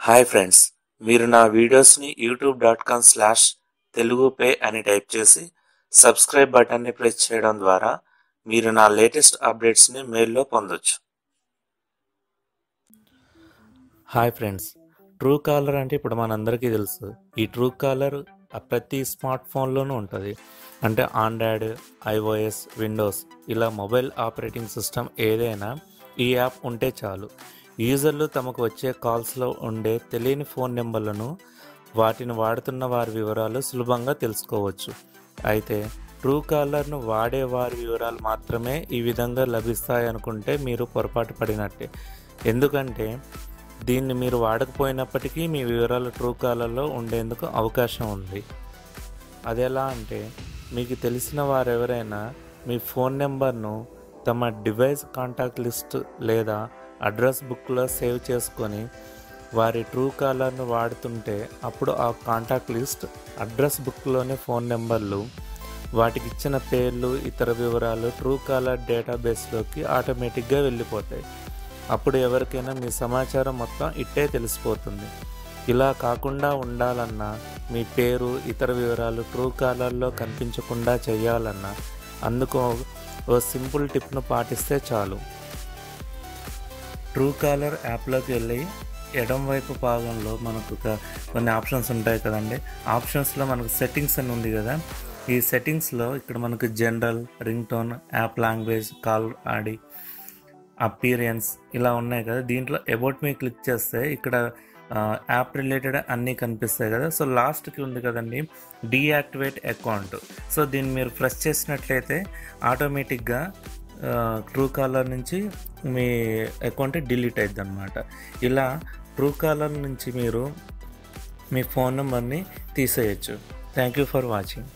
Hi friends, మీరు నా వీడియోస్ని youtube.com/తెలుగుపే అని టైప్ చేసి సబ్స్క్రైబ్ బటన్ని ప్రెస్ చేయడం ద్వారా మీరు నా లేటెస్ట్ అప్డేట్స్ని మెయిల్లో పొందొచ్చు. హాయ్ ఫ్రెండ్స్, ట్రూ కాలర్ అంటే ఇప్పుడు మనందరికీ తెలుసు. ఈ ట్రూ కాలర్ ప్రతి స్మార్ట్ ఫోన్లోనూ ఉంటుంది. అంటే ఆండ్రాయిడ్, ఐఓఎస్, విండోస్ ఇలా మొబైల్ ఆపరేటింగ్ సిస్టమ్ ఏదైనా ఈ యాప్ ఉంటే చాలు. యూజర్లు తమకు వచ్చే కాల్స్లో ఉండే తెలియని ఫోన్ నెంబర్లను, వాటిని వాడుతున్న వారి వివరాలు సులభంగా తెలుసుకోవచ్చు. అయితే ట్రూ కాలర్ను వాడే వారి వివరాలు మాత్రమే ఈ విధంగా లభిస్తాయనుకుంటే మీరు పొరపాటు పడినట్టే. ఎందుకంటే దీన్ని మీరు వాడకపోయినప్పటికీ మీ వివరాలు ట్రూ కాలర్లో ఉండేందుకు అవకాశం ఉంది. అది ఎలా అంటే, మీకు తెలిసిన వారెవరైనా మీ ఫోన్ నెంబర్ను తమ డివైస్ కాంటాక్ట్ లిస్ట్ లేదా అడ్రస్ బుక్లో సేవ్ చేసుకొని వారి ట్రూ కాలర్ను వాడుతుంటే అప్పుడు ఆ కాంటాక్ట్ లిస్ట్, అడ్రస్ బుక్లోని ఫోన్ నెంబర్లు, వాటికి ఇచ్చిన పేర్లు, ఇతర వివరాలు ట్రూ కాలర్ డేటాబేస్లోకి ఆటోమేటిక్గా వెళ్ళిపోతాయి. అప్పుడు ఎవరికైనా మీ సమాచారం మొత్తం ఇట్టే తెలిసిపోతుంది. ఇలా కాకుండా ఉండాలన్నా, మీ పేరు, ఇతర వివరాలు ట్రూ కాలర్లో కనిపించకుండా చేయాలన్నా అందుకు ఓ సింపుల్ టిప్ను పాటిస్తే చాలు. ట్రూ కాలర్ యాప్లోకి వెళ్ళి ఎడం వైపు భాగంలో మనకు కొన్ని ఆప్షన్స్ ఉంటాయి కదండి. ఆప్షన్స్లో మనకు సెట్టింగ్స్ అని ఉంది కదా. ఈ సెట్టింగ్స్లో ఇక్కడ మనకు general, ring tone, app language, call ID, appearance ఇలా ఉన్నాయి కదా. దీంట్లో అబౌట్ మీ క్లిక్ చేస్తే ఇక్కడ యాప్ రిలేటెడ్ అన్నీ కనిపిస్తాయి కదా. సో లాస్ట్కి ఉంది కదండి డీయాక్టివేట్ అకౌంట్. సో దీన్ని మీరు ప్రెస్ చేసినట్లయితే ఆటోమేటిక్గా ట్రూ కాలర్ నుంచి మీ అకౌంట్ డిలీట్ అవుతుంది అన్నమాట. ఇలా ట్రూ కాలర్ నుంచి మీరు మీ ఫోన్ నెంబర్ని తీసేయచ్చు. Thank you for watching.